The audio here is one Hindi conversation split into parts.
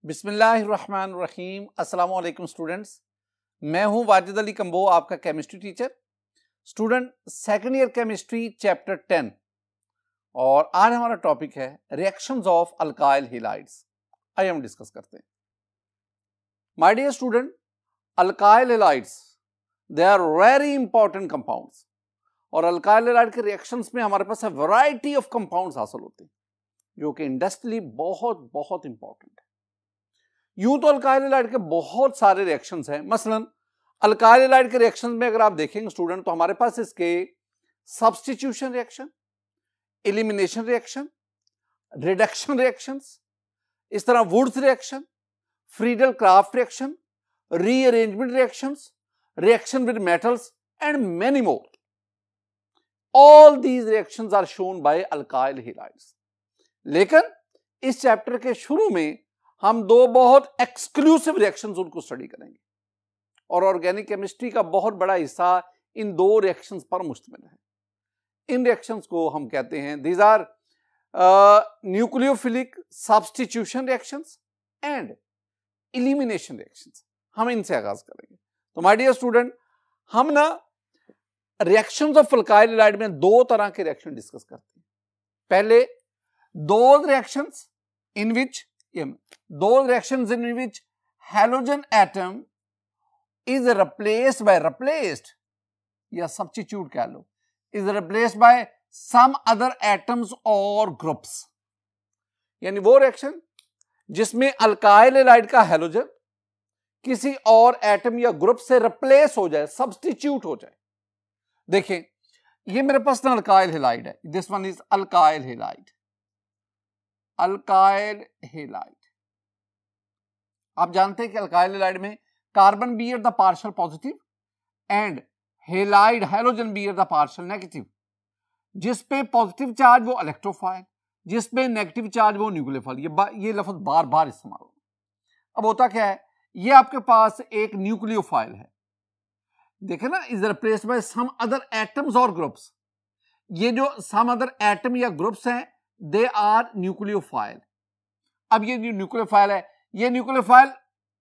बिस्मिल्लाहिर्रहमानिर्रहीम। अस्सलाम वालेकुम स्टूडेंट्स, मैं हूं वाजिद अली कंबो, आपका chemistry teacher. Student, second year chemistry chapter 10 और आज हमारा टॉपिक है रिएक्शंस ऑफ अल्काइल हैलाइड्स। आइए हम डिस्कस करते हैं। My dear student, alkyl halides they are very important compounds और अल्काइल हैलाइड के रिएक्शंस में हमारे पास वैरायटी ऑफ कंपाउंड्स हासिल होते हैं जो कि इंडस्ट्रियली बहुत बहुत इंपॉर्टेंट है। यूं तो अल्काइल हैलाइड के बहुत सारे रिएक्शंस हैं। मसलन अल्काइल हैलाइड के रिएक्शंस में अगर आप देखेंगे स्टूडेंट, तो हमारे पास इसके substitution reaction, elimination reaction, reduction reactions, इस तरह Wurtz reaction, Friedel Crafts reaction, rearrangement reactions, reaction with metals and many more. All these reactions are shown by alkyl halides. लेकिन इस चैप्टर के शुरू में हम दो बहुत एक्सक्लूसिव रिएक्शंस उनको स्टडी करेंगे और ऑर्गेनिक केमिस्ट्री का बहुत बड़ा हिस्सा इन दो रिएक्शंस पर मुश्तमिल है। इन रिएक्शंस को हम कहते हैं these are nucleophilic substitution reactions and elimination reactions. हम इनसे आगाज करेंगे। तो माय डियर स्टूडेंट, हम ना रिएक्शंस ऑफ अल्काइल हैलाइड में दो तरह के रिएक्शन डिस्कस करते हैं। पहले those reactions in which halogen atom is replaced या substitute कह लो, is replaced by some other atoms or groups। यानी वो रिएक्शन जिसमें अल्काइल हैलाइड का हैलोजन किसी और एटम या ग्रुप से रिप्लेस हो जाए, सब्स्टिट्यूट हो जाए। देखें, ये मेरे पास ना अल्काइल हैलाइड है, this one is alkyl halide. Alkyl halide, आप जानते हैं कि अल्काइल हैलाइड में carbon bear the partial positive and halide halogen bear the partial negative. जिस पे पॉजिटिव चार्ज वो इलेक्ट्रोफाइल, जिस पे नेगेटिव चार्ज वो न्यूक्लियोफाइल। ये लफ्ज बार बार इस्तेमाल हो। अब होता क्या है, ये आपके पास एक न्यूक्लियोफाइल है, देखे ना, is replaced by some other atoms और ग्रुप्स। ये जो सम अदर एटम या ग्रुप्स हैं दे आर न्यूक्लियोफाइल। अब ये जो न्यूक्लियोफाइल है, ये न्यूक्लियोफाइल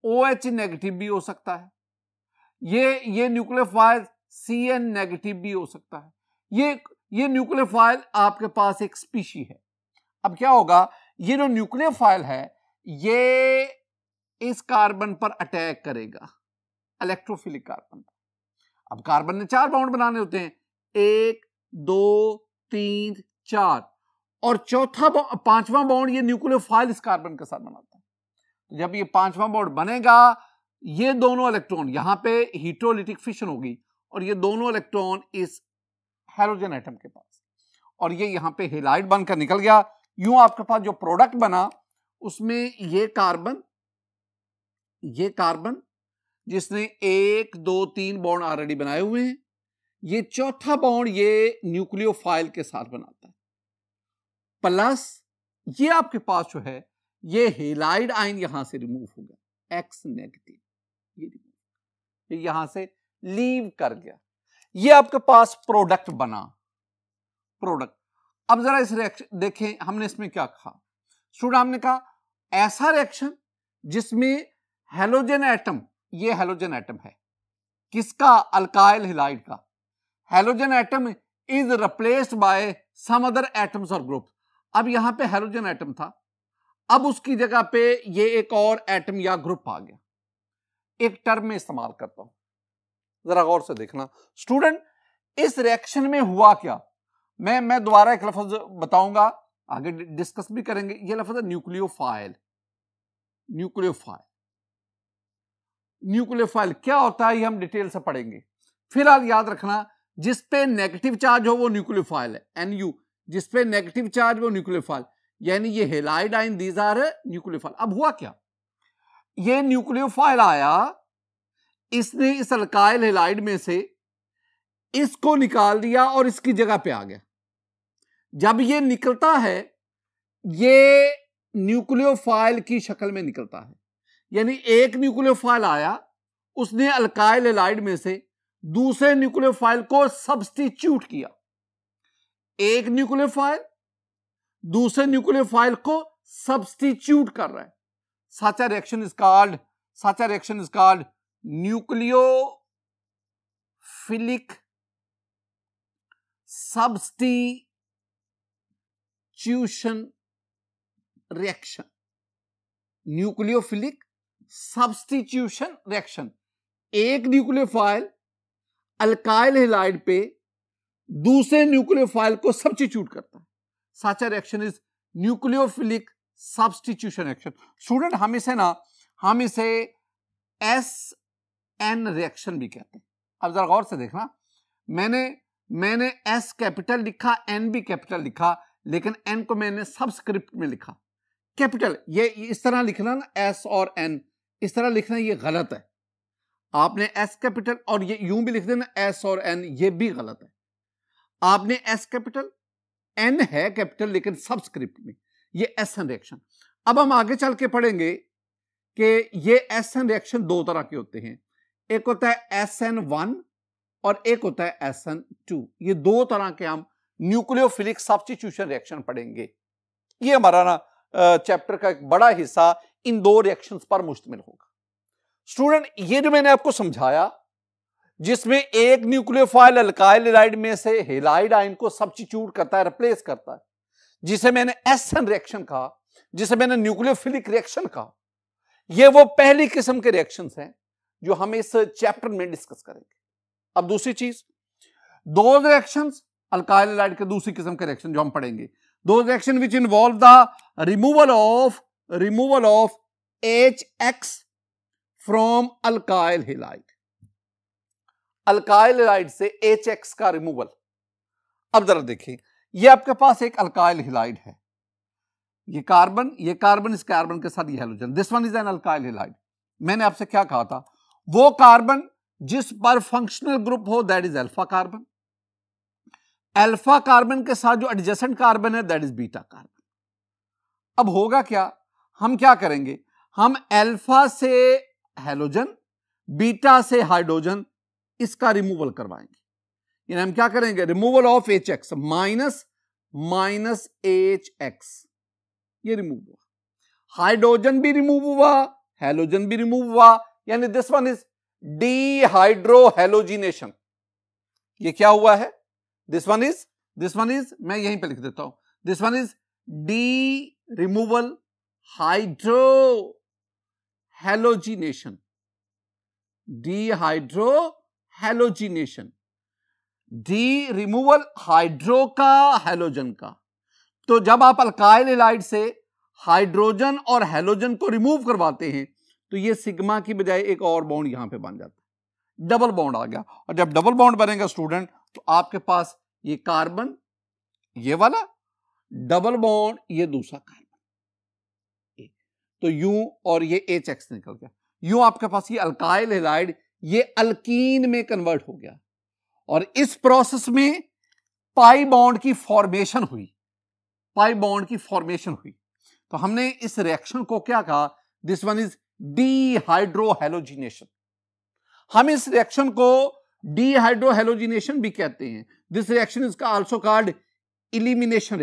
OH नेगेटिव भी हो सकता है, ये न्यूक्लियोफाइल CN नेगेटिव भी हो सकता है। ये न्यूक्लियोफाइल आपके पास एक स्पीशी है। अब क्या होगा, ये जो न्यूक्लियोफाइल है ये इस कार्बन पर अटैक करेगा, इलेक्ट्रोफिलिक कार्बन पर। अब कार्बन ने 4 बॉन्ड बनाने होते हैं, 1 2 3 4, और पांचवा बॉन्ड ये न्यूक्लियोफाइल इस कार्बन के साथ बनाता है। तो जब ये 5वां बॉन्ड बनेगा, ये दोनों इलेक्ट्रॉन यहां पे हीटेरोलिटिक फिशन होगी और ये दोनों इलेक्ट्रॉन इस हैलोजन एटम के पास, और ये यहां पे हैलाइड बनकर निकल गया। यूं आपके पास जो प्रोडक्ट बना उसमें ये कार्बन जिसने 1 2 3 बॉन्ड ऑलरेडी बनाए हुए हैं, ये चौथा बॉन्ड ये न्यूक्लियोफाइल के साथ बनाता है, प्लस ये आपके पास जो है ये हैलाइड आयन यहां से रिमूव हो गया, X नेगेटिव, ये यहां से लीव कर गया। ये आपके पास प्रोडक्ट बना, प्रोडक्ट। अब जरा इस रिएक्शन देखें, हमने इसमें क्या कहा स्टूडेंट, हमने कहा ऐसा रिएक्शन जिसमें हैलोजन एटम, ये हैलोजन एटम है किसका, अल्काइल हैलाइड का। Halogen atom is replaced by some other atoms और ग्रुप। अब यहां पे हैलोजन एटम था, अब उसकी जगह पे ये एक और एटम या ग्रुप आ गया। एक टर्म में इस्तेमाल करता हूं, जरा गौर से देखना स्टूडेंट। इस रिएक्शन में हुआ क्या, मैं दोबारा एक लफ्ज बताऊंगा, आगे डिस्कस भी करेंगे। ये लफ्ज है न्यूक्लियोफाइल। न्यूक्लियोफाइल क्या होता है ये हम डिटेल से पढ़ेंगे। फिलहाल याद रखना, जिस पे नेगेटिव चार्ज हो वो न्यूक्लियोफाइल है, NU। जिस पे नेगेटिव चार्ज वो न्यूक्लियोफाइल, यानी ये halide ion these are nucleophile. अब हुआ क्या, ये न्यूक्लियोफाइल आया, इसने इस अल्काइल हैलाइड में से इसको निकाल दिया और इसकी जगह पे आ गया। जब ये निकलता है ये न्यूक्लियोफाइल की शक्ल में निकलता है, यानी एक न्यूक्लियोफाइल आया, उसने अल्काइल हैलाइड में से दूसरे न्यूक्लियोफाइल को सब्स्टिट्यूट किया। एक न्यूक्लियोफाइल दूसरे न्यूक्लियोफाइल को सब्स्टिट्यूट कर रहा है। such a reaction is called nucleophilic substitution reaction. Nucleophilic substitution reaction, एक न्यूक्लियोफाइल अल्काइल हैलाइड पे दूसरे न्यूक्लियोफाइल को सब्स्टिट्यूट करता है. Such a reaction is nucleophilic substitution reaction. Student हम इसे SN रिएक्शन भी कहते हैं. अब जरा गौर से देखना, मैंने S कैपिटल लिखा, N भी कैपिटल लिखा, लेकिन N को मैंने सबस्क्रिप्ट में लिखा कैपिटल. ये इस तरह लिखना ना, S और N इस तरह लिखना, ये गलत है. आपने S कैपिटल और ये यूं भी लिख देना S और N, ये भी गलत है. आपने S कैपिटल, N है कैपिटल लेकिन सबस्क्रिप्ट में, ये SN रिएक्शन. अब हम आगे चल के पढ़ेंगे कि ये SN रिएक्शन दो तरह के होते हैं. एक होता है SN1 और एक होता है SN2. ये दो तरह के हम न्यूक्लियोफिलिक सब्स्टिट्यूशन रिएक्शन पढ़ेंगे. ये हमारा ना चैप्टर का एक बड़ा हिस्सा इन दो रिएक्शंस पर मुश्तमिल होगा. स्टूडेंट ये जो मैंने आपको समझाया, जिसमें एक न्यूक्लियोफाइल अल्काइल हैलाइड में से हैलाइड आयन को सब्स्टिट्यूट करता है, रिप्लेस करता है, जिसे मैंने SN रिएक्शन कहा, जिसे मैंने न्यूक्लियोफिलिक रिएक्शन कहा, ये वो पहली किस्म के रिएक्शंस हैं जो हम इस चैप्टर में डिस्कस करेंगे. अब दूसरी चीज, दो रिएक्शंस अल्काइल हैलाइड के दूसरी किस्म के रिएक्शन जो हम पढ़ेंगे, those reaction which involve the removal of HX from alkyl halide. Alkyl halide से HX का रिमूवल. अब जरा देखिए, ये आपके पास एक अल्काइल हैलाइड है, ये कार्बन इस कार्बन के साथ ये halogen. This one is N alkyl halide. मैंने आपसे क्या कहा था, वो कार्बन जिस पर फंक्शनल ग्रुप हो that is alpha carbon. Alpha carbon के साथ जो एडजेसेंट कार्बन है दैट इज बीटा कार्बन. अब होगा क्या, हम क्या करेंगे, हम अल्फा से हैलोजन, बीटा से हाइड्रोजन, इसका रिमूवल करवाएंगे. यानी हम क्या करेंगे, removal of HX minus HX, ये रिमूव हुआ. हाइड्रोजन भी रिमूव हुआ, हैलोजन भी रिमूव हुआ, यानी दिस वन इज डीहाइड्रोहैलोजिनेशन. ये क्या हुआ है, दिस वन इज मैं यहीं पे लिख देता हूं, this one is de removal hydrohalogenation. Dehydrohalogenation, de removal hydro का, हैलोजन का. तो जब आप अल्काइल हैलाइड से हाइड्रोजन और हैलोजन को रिमूव करवाते हैं तो ये सिग्मा की बजाय एक और बॉन्ड यहां पे बन जाता है, डबल बॉन्ड आ गया. और जब डबल बॉन्ड बनेगा स्टूडेंट, तो आपके पास ये कार्बन, ये वाला डबल बॉन्ड, ये दूसरा कार्बन, तो यूं और ये HX निकल गया. यूं आपके पास ये अल्काइल हैलाइड ये अल्कीन में कन्वर्ट हो गया. और इस प्रोसेस में पाई बॉन्ड की फॉर्मेशन हुई. तो हमने इस रिएक्शन को क्या कहा, दिस वन इज डीहाइड्रोहैलोजिनेशन. हम इस रिएक्शन को डीहाइड्रोहैलोजिनेशन भी कहते हैं. This reaction is also called elimination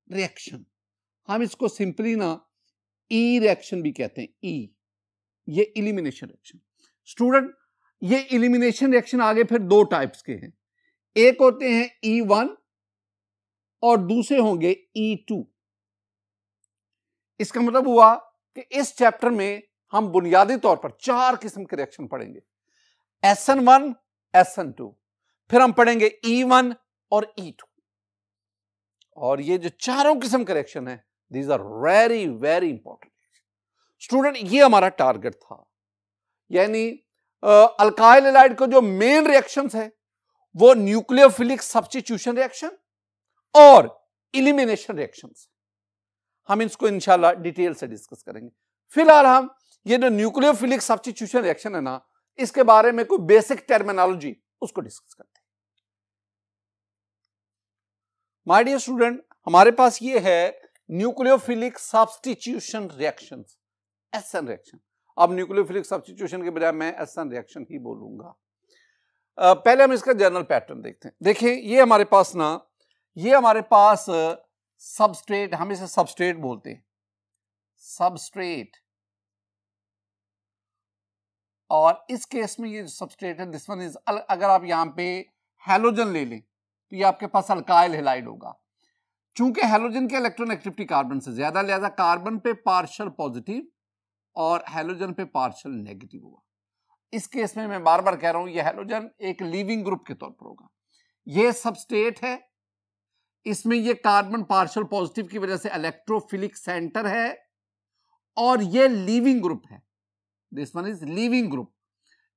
reaction. हम इसको सिंपली ना ई रिएक्शन भी कहते हैं. ये इलिमिनेशन रिएक्शन. स्टूडेंट ये इलिमिनेशन रिएक्शन आगे फिर दो टाइप्स के हैं. एक होते हैं E1 और दूसरे होंगे E2. इसका मतलब हुआ कि इस चैप्टर में हम बुनियादी तौर पर चार किस्म के रिएक्शन पढ़ेंगे, SN1, SN2, फिर हम पढ़ेंगे E1 और E2. और ये जो चारों किस्म के रिएक्शन है, these are very very important. Student ये हमारा टारगेट था, यानी अल्काइल हैलाइड को जो मेन रिएक्शंस है वो न्यूक्लियोफिलिक सब्स्टिट्यूशन रिएक्शन और इलिमिनेशन रिएक्शंस. हम इसको इंशाल्लाह डिटेल से डिस्कस करेंगे. फिलहाल हम ये जो न्यूक्लियोफिलिक सब्स्टिट्यूशन रिएक्शन है ना, इसके बारे में कोई बेसिक टर्मिनोलॉजी उसको डिस्कस करते हैं. माय डियर स्टूडेंट, हमारे पास ये है nucleophilic substitution reactions, SN reaction. अब न्यूक्लियोफिलिक सब्स्टिट्यूशन के बजाय मैं SN रिएक्शन ही बोलूंगा. पहले हम इसका जनरल पैटर्न देखते हैं. देखिए ये हमारे पास सबस्ट्रेट, हम इसे सबस्ट्रेट बोलते हैं, सबस्ट्रेट। और इस केस में ये सबस्ट्रेट है, दिस वन इज, अगर आप यहां पे हैलोजन ले लें तो ये आपके पास अल्काइल हैलाइड होगा। चूंकि हैलोजन की इलेक्ट्रॉन एक्टिविटी कार्बन से ज्यादा, लिहाजा कार्बन पे पार्शियल पॉजिटिव और हैलोजन पे पार्शियल नेगेटिव होगा। इस केस में मैं बार बार कह रहा हूं ये हैलोजन एक लीविंग ग्रुप के तौर पर होगा। ये सबस्टेट है, इसमें ये कार्बन पार्शियल पॉजिटिव की वजह से इलेक्ट्रोफिलिक सेंटर है और ये लीविंग ग्रुप है, this one is leaving group.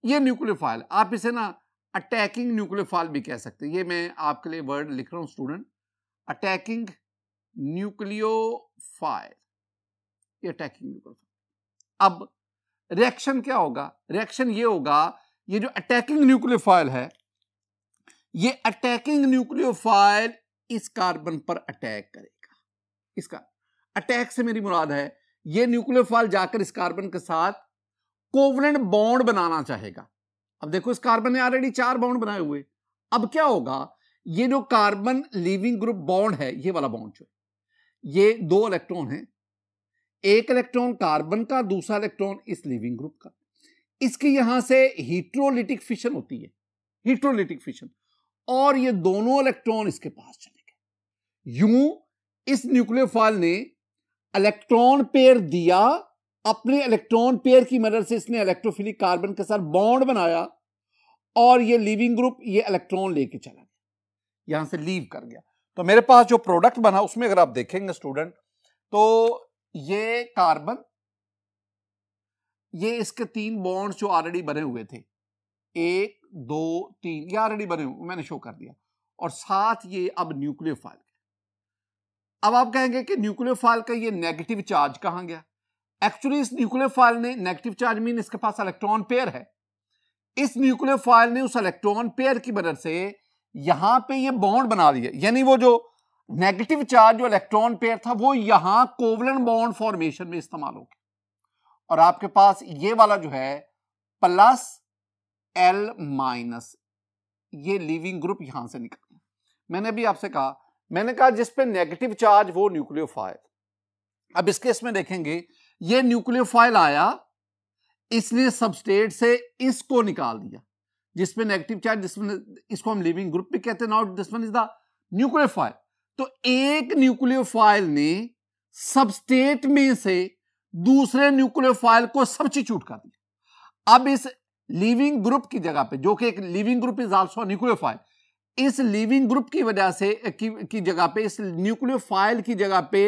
ये न्यूक्लियोफाइल, आप इसे ना अटैकिंग न्यूक्लियोफाइल भी कह सकते हैं। ये मैं आपके लिए वर्ड लिख रहा हूं स्टूडेंट, अटैकिंग न्यूक्लियोफाइल, ये अटैकिंग न्यूक्लियोफाइल। अब रिएक्शन क्या होगा? रिएक्शन ये होगा, ये जो अटैकिंग न्यूक्लियोफाइल है, ये अटैकिंग न्यूक्लियोफाइल इस कार्बन पर अटैक करेगा। इसका अटैक से मेरी मुराद है ये न्यूक्लियोफाइल जाकर इस कार्बन के साथ कोवलेंट बॉन्ड बनाना चाहेगा। अब देखो इस कार्बन ने ऑलरेडी 4 बॉन्ड बनाए हुए। अब क्या होगा, ये जो कार्बन लीविंग ग्रुप बॉन्ड है, ये वाला बॉन्ड जो है, ये 2 इलेक्ट्रॉन है, एक इलेक्ट्रॉन कार्बन का, दूसरा इलेक्ट्रॉन इस लीविंग ग्रुप का। इसकी यहां से हीट्रोलिटिक फिशन होती है, हीट्रोलिटिक फिशन, और ये दोनों इलेक्ट्रॉन इसके पास चले गए। यूं इस न्यूक्लियोफाइल ने इलेक्ट्रॉन पेयर दिया, अपने इलेक्ट्रॉन पेयर की मदद से इसने इलेक्ट्रोफिलिक कार्बन के साथ बॉन्ड बनाया और ये लीविंग ग्रुप ये इलेक्ट्रॉन लेके चला गया, यहां से लीव कर गया। तो मेरे पास जो प्रोडक्ट बना उसमें अगर आप देखेंगे स्टूडेंट, तो ये कार्बन, ये इसके 3 बॉन्ड जो ऑलरेडी बने हुए थे, 1 2 3, ये ऑलरेडी बने हुए, मैंने शो कर दिया, और साथ ये अब न्यूक्लियोफाइल। अब आप कहेंगे कि न्यूक्लियोफाइल का ये नेगेटिव चार्ज कहां गया? एक्चुअली इस न्यूक्लियोफाइल ने नेगेटिव चार्ज मीन इसके पास इलेक्ट्रॉन पेयर है। इस न्यूक्लियोफाइल ने उस इलेक्ट्रॉन पेयर की मदद से यहां पे ये बॉन्ड बना दिया, यानी वो जो नेगेटिव चार्ज जो इलेक्ट्रॉन पेयर था वो यहां कोवलेंट बॉन्ड फॉर्मेशन में इस्तेमाल हो गया, और आपके पास ये वाला जो है प्लस L-, ये लीविंग ग्रुप यहां से निकल गया। मैंने अभी आपसे कहा, मैंने कहा जिस पे नेगेटिव चार्ज वो न्यूक्लियोफाइल। अब इस केस में देखेंगे, ये न्यूक्लियोफाइल आया, इसने सबस्टेट से इसको निकाल दिया जिसपे नेगेटिव चार्ज, जिसमें इसको हम लीविंग ग्रुप भी कहते हैं। Now this one is the nucleophile. तो एक न्यूक्लियोफाइल ने सबस्टेट में से दूसरे न्यूक्लियोफाइल को सब्स्टिट्यूट कर दिया। अब इस लीविंग ग्रुप की जगह पे, जो कि एक leaving group is also nucleophile, इस लीविंग ग्रुप की वजह से की जगह पे, इस न्यूक्लियोफाइल की जगह पे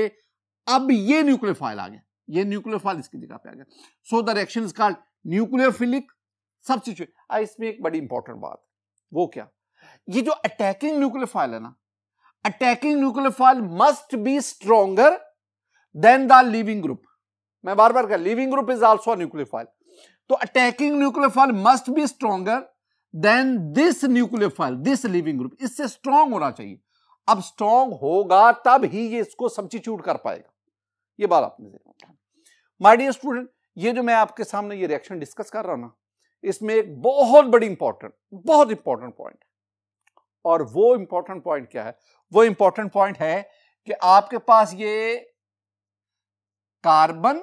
अब ये न्यूक्लियोफाइल आ गया, ये न्यूक्लियोफाइल इसकी जगह पे आ गया। So the reaction is called nucleophilic substitution. इसमें एक बड़ी इंपॉर्टेंट बात, वो क्या, ये जो अटैकिंग न्यूक्लियोफाइल है ना, attacking nucleophile must be stronger than the leaving group. मैं बार बार कह, leaving group is also nucleophile, तो attacking nucleophile must be stronger than this nucleophile, this leaving group, इससे स्ट्रॉन्ग होना चाहिए। अब स्ट्रॉन्ग होगा तब ही ये इसको सब्स्टिट्यूट कर पाएगा, ये बात आपने देखा। माय डियर स्टूडेंट, ये जो मैं आपके सामने ये रिएक्शन डिस्कस कर रहा हूं ना, इसमें एक बहुत बड़ी इंपॉर्टेंट, बहुत इंपॉर्टेंट पॉइंट है। और वो इंपॉर्टेंट पॉइंट क्या है? वो इंपॉर्टेंट पॉइंट है कि आपके पास ये कार्बन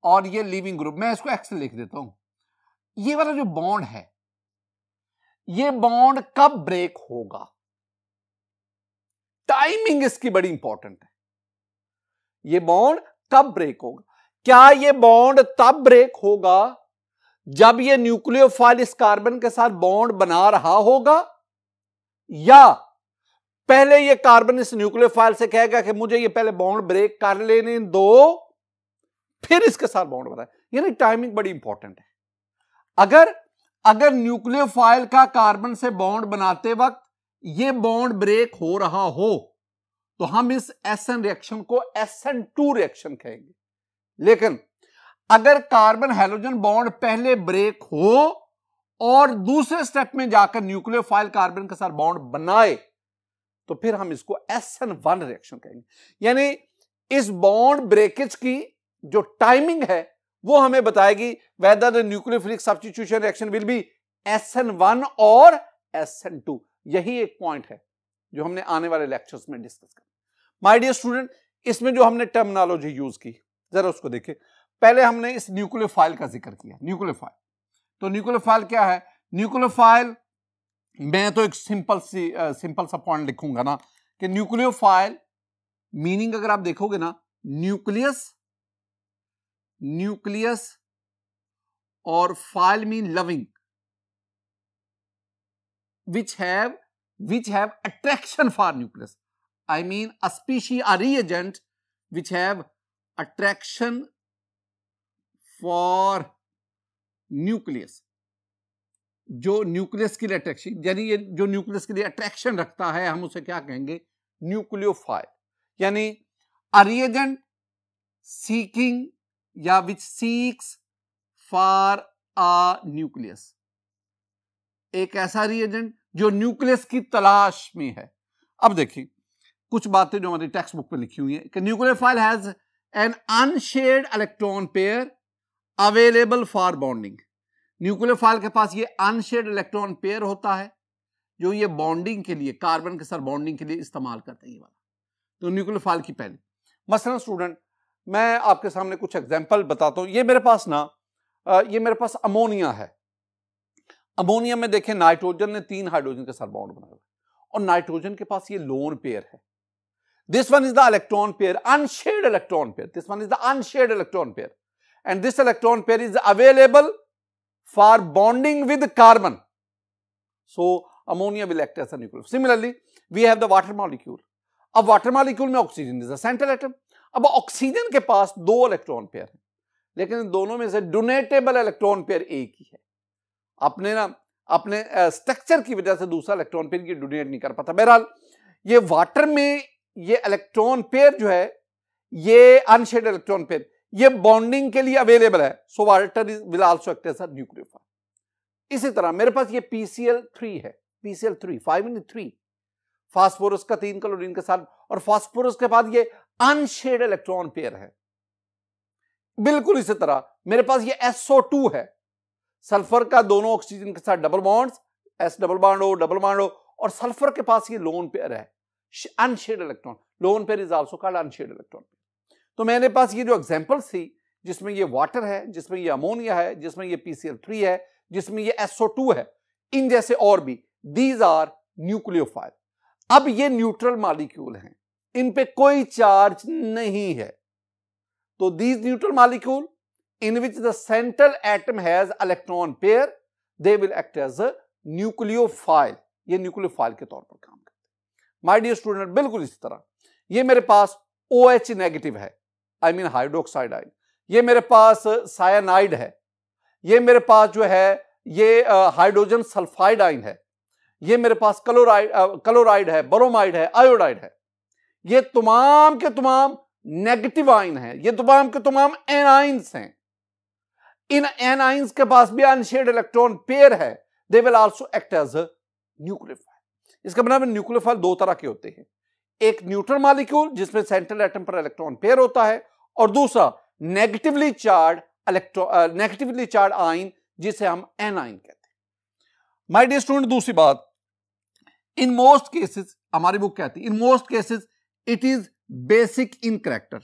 और ये लीविंग ग्रुप, मैं इसको एक्स लिख देता हूं, ये वाला जो बॉन्ड है, ये बॉन्ड कब ब्रेक होगा? टाइमिंग इसकी बड़ी इंपॉर्टेंट है। ये बॉन्ड कब ब्रेक होगा? क्या ये बॉन्ड तब ब्रेक होगा जब ये न्यूक्लियोफाइल इस कार्बन के साथ बॉन्ड बना रहा होगा, या पहले ये कार्बन इस न्यूक्लियोफाइल से कहेगा कि मुझे ये पहले बॉन्ड ब्रेक कर लेने दो, फिर इसके साथ बॉन्ड बनाए? यानी टाइमिंग बड़ी इंपॉर्टेंट है। अगर न्यूक्लियोफाइल का कार्बन से बॉन्ड बनाते वक्त ये बॉन्ड ब्रेक हो रहा हो तो हम इस SN रिएक्शन को SN2 रिएक्शन कहेंगे। लेकिन अगर कार्बन हैलोजन बॉन्ड पहले ब्रेक हो और दूसरे स्टेप में जाकर न्यूक्लियोफाइल कार्बन के साथ बॉन्ड बनाए तो फिर हम इसको SN1 रिएक्शन कहेंगे। यानी इस बॉन्ड ब्रेकेज की जो टाइमिंग है वो हमें बताएगी whether the nucleophilic substitution reaction will be SN1 और SN2। यही एक पॉइंट है जो हमने आने वाले लेक्चर्स में डिस्कस करें। माय डियर स्टूडेंट, इसमें जो हमने टर्मिनोलॉजी यूज की जरा उसको देखिए। पहले हमने इस न्यूक्लियोफाइल का जिक्र किया, न्यूक्लियोफाइल। तो न्यूक्लियोफाइल क्या है? न्यूक्लियोफाइल, मैं तो एक सिंपल सा पॉइंट लिखूंगा ना कि न्यूक्लियोफाइल मीनिंग अगर आप देखोगे ना, न्यूक्लियस और file mean loving, which have attraction for nucleus. I mean a species, a reagent which have attraction for nucleus. जो न्यूक्लियस के लिए अट्रैक्शन, यानी ये जो न्यूक्लियस के लिए अट्रैक्शन रखता है, हम उसे क्या कहेंगे? न्यूक्लियोफाइल। यानी a reagent seeking या which seeks for a nucleus, एक ऐसा रिएजेंट जो न्यूक्लियस की तलाश में है। अब देखिए कुछ बातें जो हमारी टेक्स्ट बुक में लिखी हुई है कि nucleophile has an unshared electron pair available for bonding. Nucleophile के पास ये अनशेयर्ड इलेक्ट्रॉन पेयर होता है जो ये बॉन्डिंग के लिए, कार्बन के साथ बॉन्डिंग के लिए इस्तेमाल करते हैं ये वाला। तो न्यूक्लियोफाइल की पहले मसलन स्टूडेंट, मैं आपके सामने कुछ एग्जाम्पल बताता हूं। ये मेरे पास अमोनिया है। अमोनिया में देखें नाइट्रोजन ने 3 हाइड्रोजन के साथ बॉन्ड बनाया और नाइट्रोजन के पास ये लोन पेयर है। This one is the electron pair, unshared electron pair. This one is the unshared electron pair and this electron pair is available for bonding with carbon. So ammonia will act as a nucleophile. Similarly we have the water molecule. अब वाटर मॉलिक्यूल में oxygen is the central atom. अब ऑक्सीजन के पास 2 इलेक्ट्रॉन पेयर है, लेकिन इन दोनों में से डोनेटेबल इलेक्ट्रॉन पेयर एक ही है। अपने स्ट्रक्चर की वजह से दूसरा इलेक्ट्रॉन पेयर ये डोनेट नहीं कर पाता। बहरहाल ये वाटर में ये इलेक्ट्रॉन पेयर जो है, ये अनशेयर्ड इलेक्ट्रॉन पेयर, ये बॉन्डिंग के लिए अवेलेबल है। So water will also act as a nucleophile. इसी तरह मेरे पास ये PCl3 है, PCl3 5 फास्फोरस का 3 क्लोरीन के साथ, और फास्फोरस के बाद ये अनशेयर्ड इलेक्ट्रॉन पेयर है। बिल्कुल इसी तरह मेरे पास ये SO2 है, सल्फर का दोनों ऑक्सीजन के साथ double bonds, S double bond O, और सल्फर के पास ये लोन पेयर है, unshared electron. Lone pair is also called unshared electron pair. तो मेरे पास ये जो एग्जांपल्स थी, जिसमें ये वाटर है, जिसमें ये अमोनिया है, जिसमें ये PCl3 है, जिसमें ये SO2 है, इन जैसे और भी, दीज आर न्यूक्लियोफाइल। अब ये न्यूट्रल मॉलिक्यूल हैं, इन पे कोई चार्ज नहीं है। तो these neutral molecule in which the central atom has electron pair, they will act as a nucleophile। ये न्यूक्लियोफाइल के तौर पर काम करते हैं। माय डियर स्टूडेंट, बिल्कुल इसी तरह ये मेरे पास OH नेगेटिव है, आई मीन हाइड्रोक्साइड आयन। ये मेरे पास साइनाइड है। ये मेरे पास जो है ये हाइड्रोजन सल्फाइड आयन है। ये मेरे पास क्लोराइड है, ब्रोमाइड है, आयोडाइड है। ये तमाम के तमाम नेगेटिव आयन है, ये तमाम के तमाम एनाइंस हैं। इन एनाइंस के पास भी अनशेयर्ड इलेक्ट्रॉन पेयर है, they will also act as a nucleophile. इसका मतलब न्यूक्लियोफाइल 2 तरह के होते हैं, एक न्यूट्रल मॉलिक्यूल जिसमें सेंट्रल एटम पर इलेक्ट्रॉन पेयर होता है, और दूसरा नेगेटिवली चार्ज आयन जिसे हम एनाइन कहते हैं। माय डियर स्टूडेंट, दूसरी बात, इन मोस्ट केसेस, हमारी बुक कहती है in most cases it is basic in character.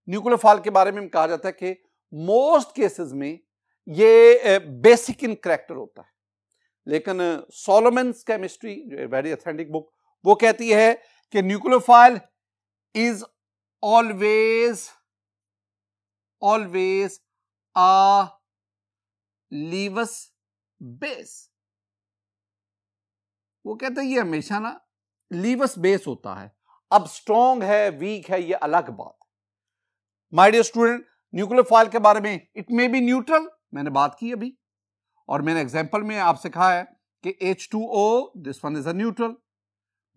Nucleophile के बारे में कहा जाता है कि मोस्ट केसेस में ये बेसिक इन कैरेक्टर होता है, लेकिन Solomons chemistry very authentic book, वो कहती है कि nucleophile is always a Lewis base. वो कहते हैं ये हमेशा ना लीवस बेस होता है। अब स्ट्रॉन्ग है, वीक है, ये अलग बात। माय डियर स्टूडेंट, न्यूक्लियोफाइल के बारे में इट मे बी न्यूट्रल, मैंने बात की अभी, और मैंने एग्जांपल में आपसे कहा है कि H2O, this one is a neutral.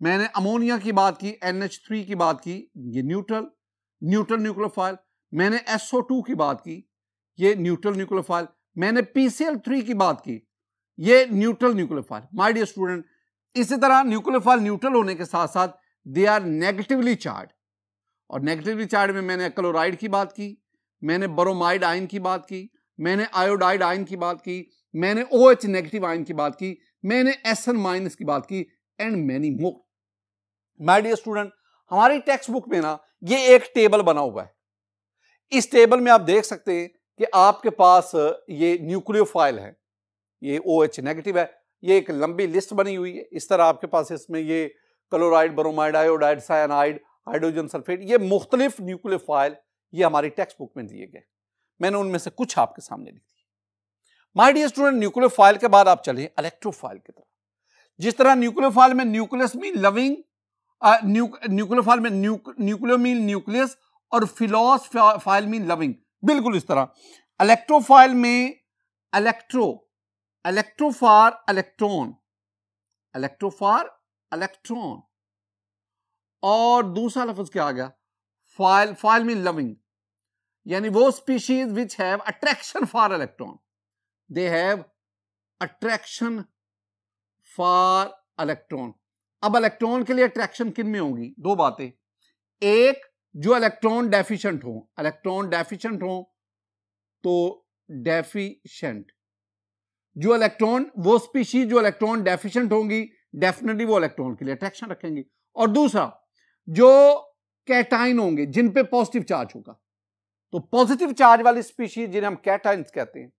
मैंने अमोनिया की बात की, NH3 की बात की, ये न्यूट्रल न्यूक्लियोफाइल। मैंने SO2 की बात की, ये न्यूट्रल न्यूक्लियोफाइल। मैंने PCl3 की बात की, ये neutral nucleophile. My dear student, इसी तरह न्यूक्लियोफाइल न्यूट्रल होने के साथ साथ दे आर नेगेटिवली चार्ज, और नेगेटिवली चार्ज में मैंने क्लोराइड की बात की, मैंने ब्रोमाइड आयन की बात की, मैंने आयोडाइड आयन की बात की, मैंने OH नेगेटिव आयन की बात की, मैंने SN माइनस की बात की, and many more. My dear student, हमारी टेक्स्ट बुक में ना ये एक टेबल बना हुआ है। इस टेबल में आप देख सकते हैं कि आपके पास ये न्यूक्लियोफाइल है, ये OH नेगेटिव है, ये एक लंबी लिस्ट बनी हुई है। इस तरह आपके पास इसमें ये chloride, bromide, iodide, cyanide, hydrogen sulphate, ये मुख्तलिफ न्यूक्लियोफाइल ये हमारी टेक्स्ट बुक में दिए गए। मैंने उनमें से कुछ आपके सामने लिख दिए। माय डियर स्टूडेंट, न्यूक्लियोफाइल के बाद आप चलिए इलेक्ट्रोफाइल की तरफ। जिस तरह न्यूक्लियोफाइल में न्यूक्लियस मीन लविंग, न्यूक्लियोफाइल में न्यूक्लियो मीन न्यूक्लियस और फिलोस फाइल मीन लविंग, बिल्कुल इस तरह इलेक्ट्रोफाइल में इलेक्ट्रो फॉर इलेक्ट्रॉन और दूसरा लफ्ज क्या आ गया, फाइल मीन लविंग, यानी वो species which have attraction for electron, they have attraction for electron. अब इलेक्ट्रॉन के लिए अट्रैक्शन किन में होगी? दो बातें, एक जो इलेक्ट्रॉन डेफिशिएंट हो तो डेफिशिएंट, जो इलेक्ट्रॉन, वो स्पीशीज जो इलेक्ट्रॉन डेफिशिएंट होंगी डेफिनेटली वो इलेक्ट्रॉन के लिए अट्रैक्शन रखेंगी। और दूसरा जो कैटाइन होंगे जिन पे पॉजिटिव चार्ज होगा, तो पॉजिटिव चार्ज वाली स्पीशीज जिन्हें हम कैटाइन्स कहते हैं,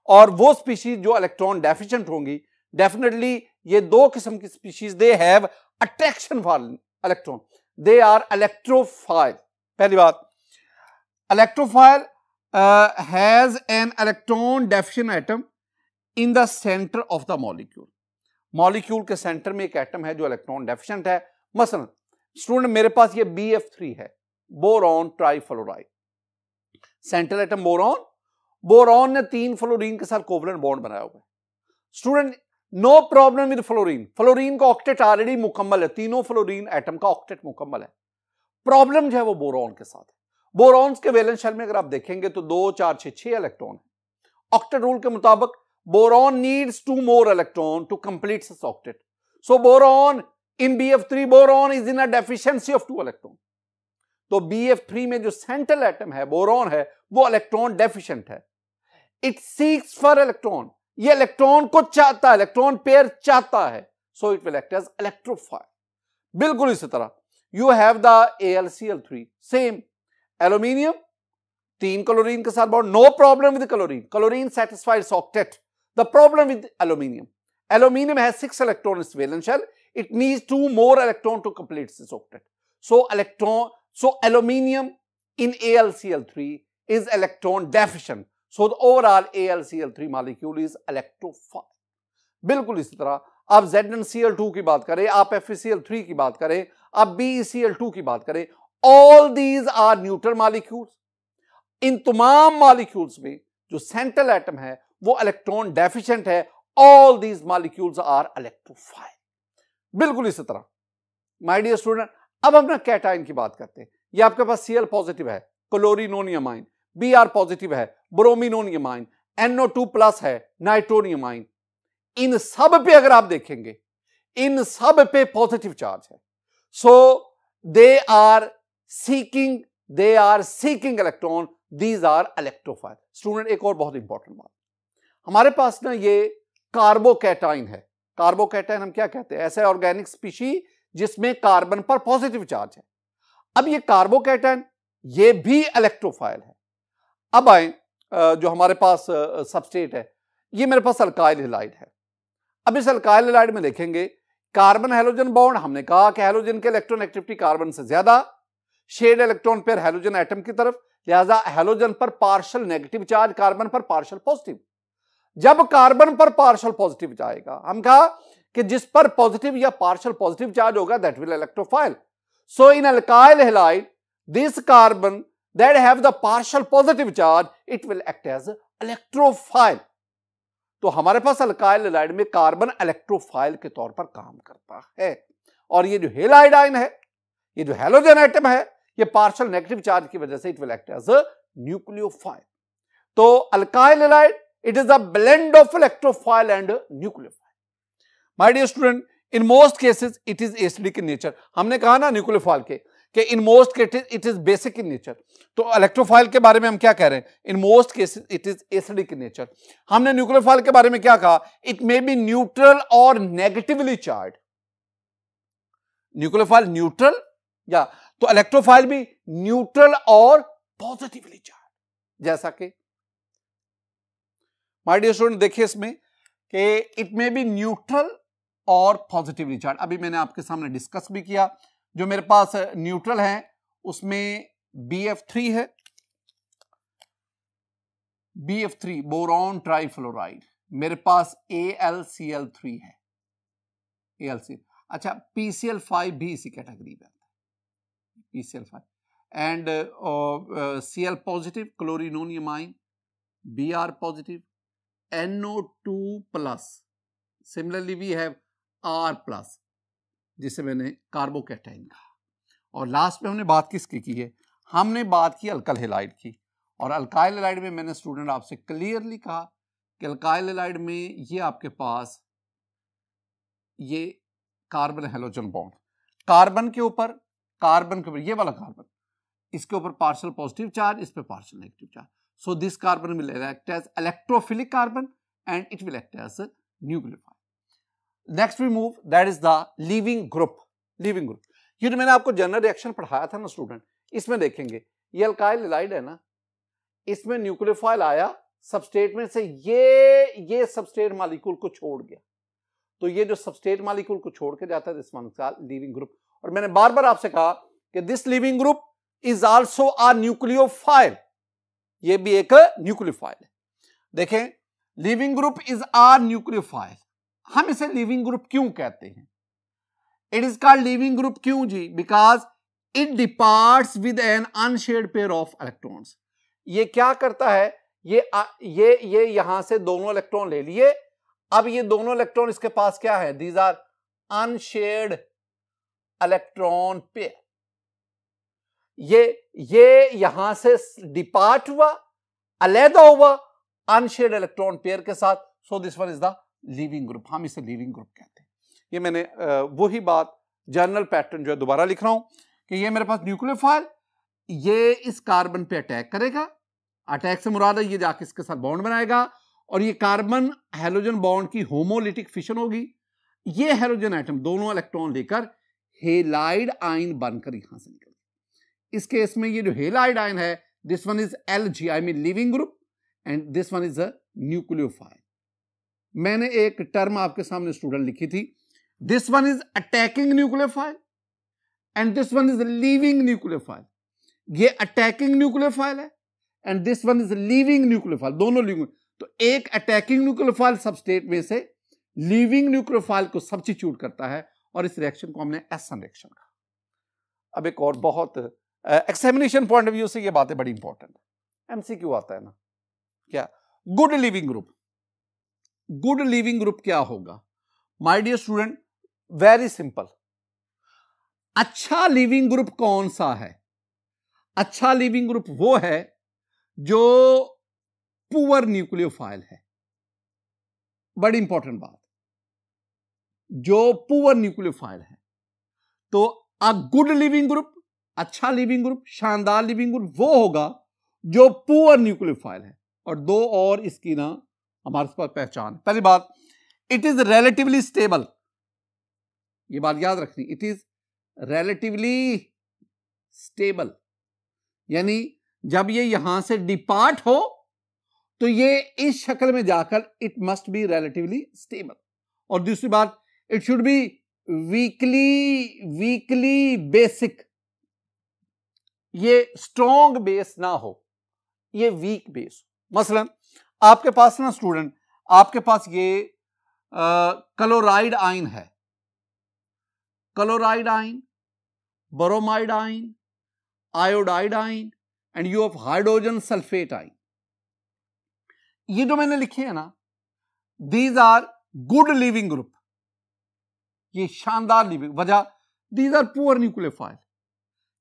और वो स्पीशीज जो इलेक्ट्रॉन डेफिशिएंट होंगी डेफिनेटली ये दो किस्म की species, they have attraction for electron, they are electrophile. पहली बात, electrophile has an electron deficient atom in the centre of the molecule. Molecule के सेंटर में एक एटम है जो इलेक्ट्रॉन डेफिशिएंट है। मसलन स्टूडेंट मेरे पास ये BF3 है, boron trifluoride, central atom boron, boron ने 3 फ्लोरीन के साथ कोवलेंट बॉन्ड बनाया हुआ है। Student no problem with fluorine, fluorine का ऑक्टेट ऑलरेडी मुकम्मल है, तीनों फ्लोरीन एटम का ऑक्टेट मुकम्मल है। प्रॉब्लम जो है वो बोरॉन के साथ है। बोरॉन के वैलेंस शेल में अगर आप देखेंगे तो 2 4 6 6 इलेक्ट्रॉन है। ऑक्टेट रूल के मुताबिक boron needs 2 more electron to complete this octet. So boron in BF3, boron is in a deficiency of 2 electron. तो BF3 में जो सेंट्रल एटम है बोरॉन है वो इलेक्ट्रॉन डेफिशिएंट है। इट सीक्स फॉर इलेक्ट्रॉन, ये इलेक्ट्रॉन को चाहता है, इलेक्ट्रॉन पेयर चाहता है, so it will act as electrophile. बिल्कुल इसी तरह you have the AlCl3, same aluminium 3 chlorine के साथ bond, no problem with chlorine, chlorine satisfies octet. The problem with aluminium, aluminium has 6 electron in its valence shell, it needs 2 more electron to complete this octet. So aluminum in AlCl3 is electron deficient, so the overall AlCl3 molecule is electrophile. बिल्कुल इसी तरह आप ZnCl2 की बात करें, आप FeCl3 की बात करें, आप BeCl2 की बात करें, all these are neutral molecules. इन तमाम मॉलिक्यूल्स में जो सेंट्रल एटम है वो इलेक्ट्रॉन डेफिशिएंट है, all these molecules are electrophile. बिल्कुल इसी तरह माय डियर स्टूडेंट, अब हम ना कैटाइन की बात करते हैं। ये आपके पास Cl पॉजिटिव है, क्लोरिनोनियम आयन, Br पॉजिटिव है, ब्रोमिनोनियम आयन, NO2 प्लस है, नाइट्रोनियम आयन। इन सब पे अगर आप देखेंगे इन सब पे पॉजिटिव चार्ज है, so they are seeking electron, these are electrophile. Student एक और बहुत इंपॉर्टेंट बात, हमारे पास ना ये कार्बोकैटाइन है। कार्बोकैटाइन हम क्या कहते हैं? ऐसे ऑर्गेनिक स्पीशी जिसमें कार्बन पर पॉजिटिव चार्ज है। अब ये कार्बोकैटाइन ये भी इलेक्ट्रोफाइल है। अब आए जो हमारे पास सबस्ट्रेट है, ये मेरे पास अल्काइल हैलाइड है। अब इस अल्काइल हैलाइड में देखेंगे कार्बन हैलोजन बॉन्ड, हमने कहा कि हैलोजन के इलेक्ट्रॉन एक्टिविटी कार्बन से ज्यादा, shed electron pair halogen atom की तरफ, लिहाजा हैलोजन पर पार्शियल नेगेटिव चार्ज, कार्बन पर पार्शियल पॉजिटिव। जब कार्बन पर पार्शियल पॉजिटिव जाएगा, हम कहा कि जिस पर पॉजिटिव या पार्शियल पॉजिटिव चार्ज होगा that will electrophile. So in alkyl halide this carbon that have the partial positive charge it will act as electrophile. तो हमारे पास अल्काइल हैलाइड में कार्बन इलेक्ट्रोफाइल के तौर पर काम करता है। और ये जो हैलाइड आयन है, ये जो हैलोजन एटम है, ये पार्शियल नेगेटिव चार्ज की वजह से it will act as a nucleophile. तो alkyl halide it is a blend of electrophile and nucleophile. My dear student, in most cases it is acidic in nature. हमने कहा ना न्यूक्लियोफाइल के कि in most cases it is basic in nature. तो इलेक्ट्रोफाइल के बारे में हम क्या कह रहे हैं? in most cases it is acidic in nature. हमने न्यूक्लियोफाइल के बारे में क्या कहा? it may be neutral or negatively charged. Nucleophile neutral या तो इलेक्ट्रोफाइल भी न्यूट्रल और पॉजिटिवली चार्ज, जैसा कि माय डियर स्टूडेंट देखिए इसमें कि इट मे बी न्यूट्रल और पॉजिटिवली चार्ज। अभी मैंने आपके सामने डिस्कस भी किया, जो मेरे पास न्यूट्रल है उसमें BF3 है, BF3 बोरॉन ट्राइफ्लोराइड, मेरे पास AlCl3 है, AlC। अच्छा, PCl5 भी इसी कैटेगरी में आता है, PCl5 and Cl positive, chloronium ion, Br positive, NO2 plus, similarly we have R plus, जिसे मैंने कार्बोकैटाइन कहा। और लास्ट में हमने बात किसकी की है? हमने बात की अल्काइल हैलाइड की। और अल्काइल हैलाइड में मैंने स्टूडेंट आपसे क्लियरली कहा कि अल्काइल हैलाइड में ये आपके पास ये कार्बन हैलोजन बॉन्ड, कार्बन के ऊपर ये वाला कार्बन, इसके ऊपर पार्शियल पॉजिटिव चार्ज, इस पे partial negative charge. So this carbon will act as electrophilic carbon and it will act as nucleophile. Next we move, that is the leaving group. Leaving group, ये जो मैंने आपको जनरल रिएक्शन पढ़ाया था ना स्टूडेंट, इसमें देखेंगे ये अल्काइल हैलाइड है ना, इसमें न्यूक्लियोफाइल आया सबस्ट्रेट में से, ये सबस्ट्रेट मॉलिक्यूल को छोड़ गया, तो ये जो सबस्ट्रेट मॉलिक्यूल को छोड़ के जाता है दिस वन लीविंग ग्रुप। और मैंने बार बार आपसे कहा कि this leaving group is also a nucleophile, ये भी एक न्यूक्लियोफाइल है। देखें, leaving group is a nucleophile. हम इसे लीविंग ग्रुप क्यों कहते हैं? It is called leaving group क्यों जी? Because it departs with an unshared pair of electrons. ये क्या करता है, ये यहां से दोनों इलेक्ट्रॉन ले लिए, अब ये दोनों इलेक्ट्रॉन इसके पास क्या है? These are unshared electron pair. ये यहां से डिपार्ट हुआ, अलहदा हुआ अनशेयर्ड इलेक्ट्रॉन पेयर के साथ, so this one is the leaving group. हम इसे लीविंग ग्रुप कहते हैं। ये मैंने वही बात जनरल पैटर्न जो है दोबारा लिख रहा हूं कि ये मेरे पास न्यूक्लियोफाइल, ये इस कार्बन पे अटैक करेगा, अटैक से मुराद है ये जाके इसके साथ बॉन्ड बनाएगा और ये कार्बन हैलोजन बॉन्ड की होमोलिटिक फिशन होगी। ये हैलोजन एटम दोनों इलेक्ट्रॉन लेकर हेलाइड आयन बनकर यहां से निकल, इस केस में ये जो हेलाइड आयन है, this one is Lg, I mean leaving group, and this one is a nucleophile. मैंने एक टर्म आपके सामने स्टूडेंट लिखी थी, this one is attacking nucleophile and this one is leaving nucleophile. ये अटैकिंग न्यूक्लियोफाइल है and this one is leaving nucleophile, दोनों लिविंग। तो एक अटैकिंग न्यूक्लियोफाइल सबस्टेट में से लीविंग न्यूक्लियोफाइल को सब्स्टिट्यूट करता है और इस रिएक्शन को हमने एसन रिएक्शन कहा। अब एक और बहुत एक्सामिनेशन पॉइंट ऑफ व्यू से ये बातें बड़ी इंपॉर्टेंट है, एमसीक्यू आता है ना, क्या good living group? Good living group क्या होगा my dear student? Very simple. अच्छा लिविंग ग्रुप कौन सा है? अच्छा लिविंग ग्रुप वो है जो पुअर न्यूक्लियोफाइल है। बड़ी इंपॉर्टेंट बात, जो पुअर न्यूक्लियोफाइल है। तो अ गुड लिविंग ग्रुप, अच्छा लिविंग ग्रुप, शानदार लिविंग ग्रुप वो होगा जो पुअर न्यूक्लियोफाइल है। और दो और इसकी ना हमारे पास पहचान। पहली बात, इट इज रिलेटिवली स्टेबल, ये बात याद रखनी, इट इज रिलेटिवली स्टेबल, यानी जब ये यहां से डिपार्ट हो तो ये इस शक्ल में जाकर it must be relatively stable. और दूसरी बात, it should be weekly basic, ये स्ट्रॉन्ग बेस ना हो, ये वीक बेस। मसलन आपके पास ना स्टूडेंट, आपके पास ये क्लोराइड आयन है, chloride ion, bromide ion, iodide ion and you of hydrogen sulphate ion. ये जो मैंने लिखे हैं ना, these are good living group, ये शानदार लिविंग। वजह, दीज आर पुअर न्यूक्लियोफाइल।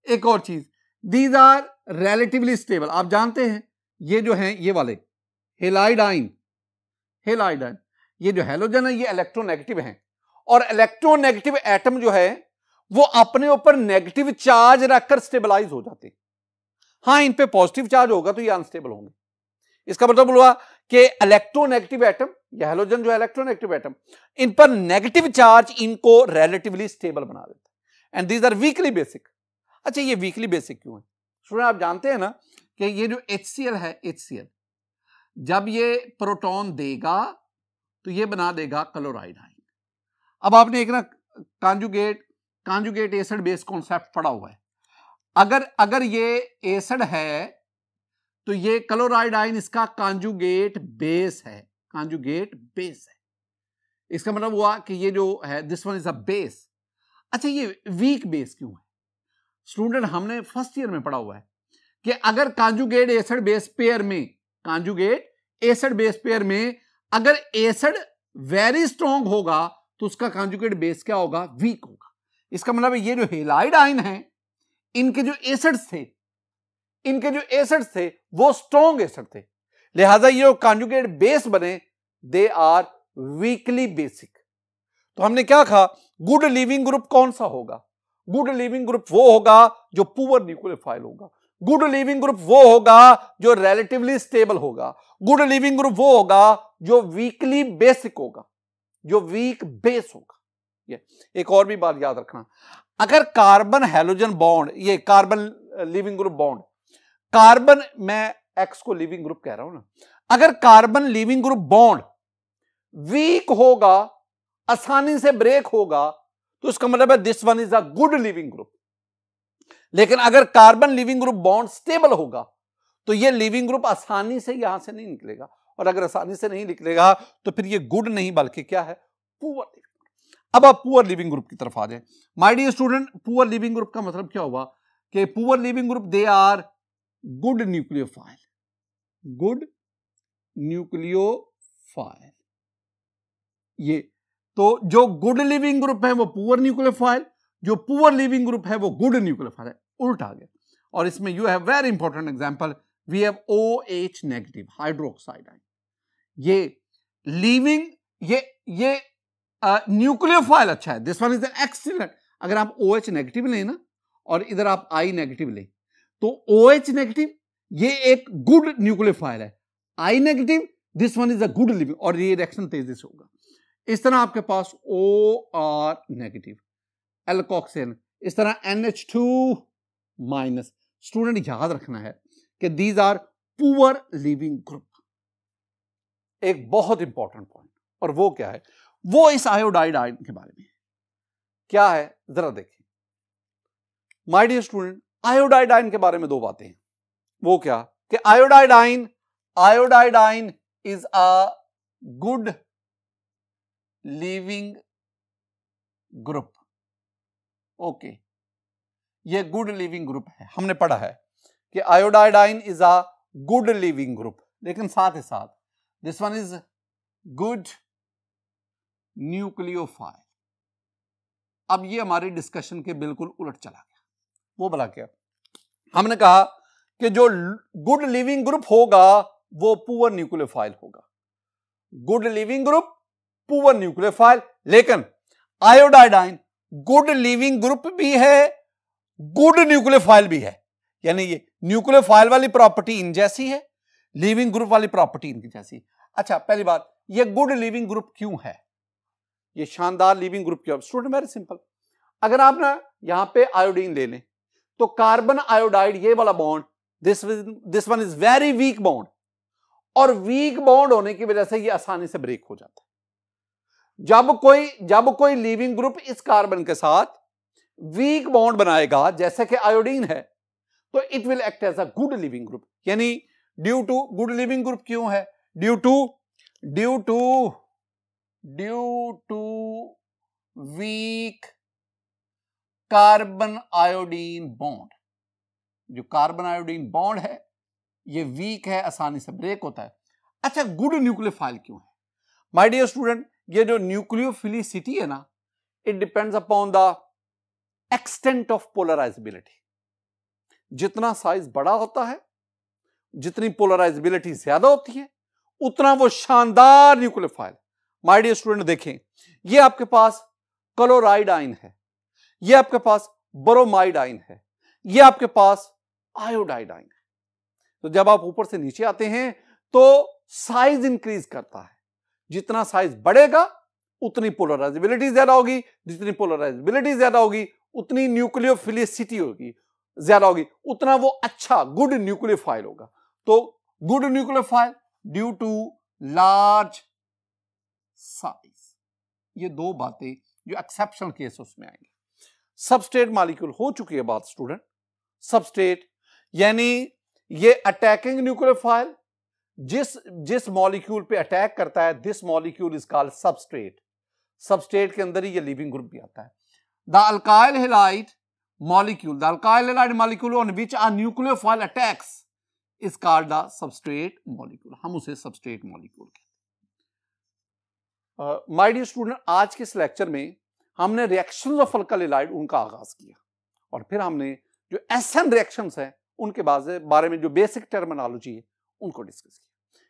एक और चीज, दीज आर रिलेटिवली स्टेबल। आप जानते हैं ये जो हैं ये वाले हेलाइड आयन, हेलाइड आयन, ये जो हैलोजन है ये इलेक्ट्रोनेगेटिव हैं, और इलेक्ट्रोनेगेटिव एटम जो है वो अपने ऊपर नेगेटिव चार्ज रखकर स्टेबलाइज हो जाते हैं। हाँ, इन पे पॉजिटिव चार्ज होगा तो ये अनस्टेबल होंगे। इसका मतलब हुआ कि इलेक्ट्रोनेगेटिव एटम, या हैलोजन जो है इलेक्ट्रोनेगेटिव एटम, इन पर नेगेटिव चार्ज इनको रिलेटिवली स्टेबल बना देता है and these are weakly basic. अच्छा ये वीकली बेसिक क्यों है? स्टूडेंट आप जानते हैं ना कि ये जो HCl है, HCl जब ये प्रोटॉन देगा तो ये बना देगा क्लोराइड आयन। अब आपने एक ना कांजुगेट एसिड बेस कॉन्सेप्ट पढ़ा हुआ है। अगर ये एसिड है तो ये क्लोराइड आयन इसका कांजुगेट बेस है, कांजुगेट बेस है। इसका मतलब हुआ कि ये जो है this one is a base. अच्छा ये वीक बेस क्यों है? स्टूडेंट हमने फर्स्ट ईयर में पढ़ा हुआ है कि अगर कांजुगेट एसिड बेस पेयर में, कांजुगेट एसिड बेस पेयर में अगर एसिड वेरी स्ट्रॉन्ग होगा तो उसका कांजुगेट बेस क्या होगा? वीक होगा। इसका मतलब ये जो हेलाइड आयन है इनके जो एसिड्स थे वो स्ट्रॉन्ग एसिड थे, लिहाजा ये कांजुगेट बेस बने दे आर वीकली बेसिक। तो हमने क्या कहा? गुड लीविंग ग्रुप कौन सा होगा? गुड लीविंग ग्रुप वो होगा जो पुअर न्यूक्लियोफाइल होगा। गुड लीविंग ग्रुप वो होगा जो रिलेटिवली स्टेबल होगा। गुड लीविंग ग्रुप वो होगा जो वीकली बेसिक होगा, जो वीक बेस होगा। ये एक और भी बात याद रखना, अगर कार्बन हैलोजन बॉन्ड, ये carbon leaving group bond, carbon, मैं एक्स को लिविंग ग्रुप कह रहा हूं ना, अगर carbon leaving group bond weak होगा, आसानी से ब्रेक होगा, तो इसका मतलब है this one is a good living group. लेकिन अगर carbon leaving group bond stable होगा तो ये लिविंग ग्रुप आसानी से यहां से नहीं निकलेगा, और अगर आसानी से नहीं निकलेगा तो फिर ये गुड नहीं बल्कि क्या है? Poor leaving group. अब आप पुअर लिविंग ग्रुप की तरफ आ जाए। My dear student, poor leaving group का मतलब क्या हुआ कि poor leaving group they are good nucleophile, good nucleophile. ये तो जो गुड लिविंग ग्रुप है वो पुअर न्यूक्लियोफाइल, जो पुअर लिविंग ग्रुप है वो गुड न्यूक्लियोफाइल है, उल्टा आ गया। और इसमें you have very important example, we have OH negative hydroxide ion. ये लीविंग, ये न्यूक्लियोफाइल अच्छा है, this one is an excellent. अगर आप OH नेगेटिव लें ना और इधर आप I नेगेटिव लें तो OH नेगेटिव ये एक गुड न्यूक्लियोफाइल है, I negative this one is a good living, और ये रिएक्शन तेजी से होगा। इस तरह आपके पास OR नेगेटिव, एल्कोक्सेन, इस तरह NH2 माइनस। स्टूडेंट याद रखना है कि these are poor leaving group. एक बहुत इंपॉर्टेंट पॉइंट, और वो क्या है? वो इस आयोडाइड आयन के बारे में क्या है, जरा देखिए। My dear student, iodide ion के बारे में दो बातें हैं। वो क्या कि iodide ion is a good living group. Okay, ये गुड लिविंग ग्रुप है, हमने पढ़ा है कि iodide ion is a good living group, लेकिन साथ ही साथ this one is good nucleophile. अब ये हमारी डिस्कशन के बिल्कुल उलट चला गया। वो भला क्या? हमने कहा कि जो गुड लिविंग ग्रुप होगा वो पुअर न्यूक्लियोफाइल होगा, good living group poor nucleophile. लेकिन iodide ion good living group भी है, गुड न्यूक्लियोफाइल भी है, यानी ये न्यूक्लियोफाइल वाली प्रॉपर्टी इन जैसी है, लिविंग ग्रुप वाली प्रॉपर्टी इनकी जैसी। अच्छा, पहली बात, ये गुड लिविंग ग्रुप क्यों है? ये शानदार लिविंग ग्रुप क्यों? स्टूडेंट वेरी सिंपल, अगर आप ना यहां पे आयोडीन ले लें तो कार्बन आयोडाइड, ये वाला bond, this one is very weak bond, और वीक बॉन्ड होने की वजह से ये आसानी से ब्रेक हो जाता है। जब कोई लिविंग ग्रुप इस कार्बन के साथ वीक बॉन्ड बनाएगा जैसे कि आयोडीन है, तो it will act as a good living group. यानी due to, good living group क्यों है? Due to weak carbon iodine bond. जो कार्बन आयोडीन बॉन्ड है ये वीक है, आसानी से ब्रेक होता है। अच्छा, गुड न्यूक्लियोफाइल क्यों है? माय डियर स्टूडेंट, ये जो न्यूक्लियोफिलिसिटी है ना, it depends upon the extent of polarisability. जितना साइज बड़ा होता है, जितनी पोलराइजेबिलिटी ज्यादा होती है, उतना वो शानदार न्यूक्लियोफाइल। माय डियर स्टूडेंट देखें, ये आपके पास क्लोराइड आयन है, ये आपके पास ब्रोमाइड आयन है, ये आपके पास आयोडाइड आयन है। तो जब आप ऊपर से नीचे आते हैं तो साइज इंक्रीज करता है, जितना साइज बढ़ेगा उतनी पोलराइजेबिलिटी ज्यादा होगी, जितनी पोलराइजेबिलिटी ज्यादा होगी उतनी न्यूक्लियोफिलिसिटी होगी, ज्यादा होगी उतना वो अच्छा गुड न्यूक्लियोफाइल होगा। तो good nucleophile due to large size, ये दो बातें जो एक्सेप्शनल केस उसमें आएंगे। सबस्ट्रेट मॉलिक्यूल हो चुकी है बात स्टूडेंट। सबस्ट्रेट यानी ये अटैकिंग न्यूक्लियोफाइल जिस मॉलिक्यूल पे अटैक करता है, this molecule is called substrate. Substrate के अंदर ही ये लिविंग ग्रुप भी आता है। The alkyl halide molecule on which a nucleophile attacks is called the substrate molecule. हम उसे सबस्ट्रेट मॉलिक्यूल कहते हैं। माय डियर स्टूडेंट, आज के इस लेक्चर में हमने रिएक्शंस ऑफ अल्काइल हैलाइड उनका आगाज किया और फिर हमने जो एसएन रिएक्शंस हैं उनके बारे में जो बेसिक टर्मिनोलॉजी है उनको डिस्कस किया।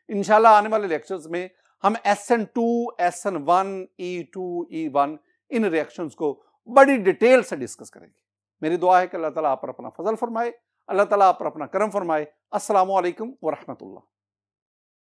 इंशाल्लाह आने वाले लेक्चर्स में हम SN2, SN1, E2, E1 इन रिएक्शंस को बड़ी डिटेल से डिस्कस करेंगे। मेरी दुआ है कि अल्लाह ताला आप पर अपना फजल फरमाए, अल्लाह ताला आप पर अपना करम फरमाए। अस्सलामु अलैकुम व रहमतुल्लाह।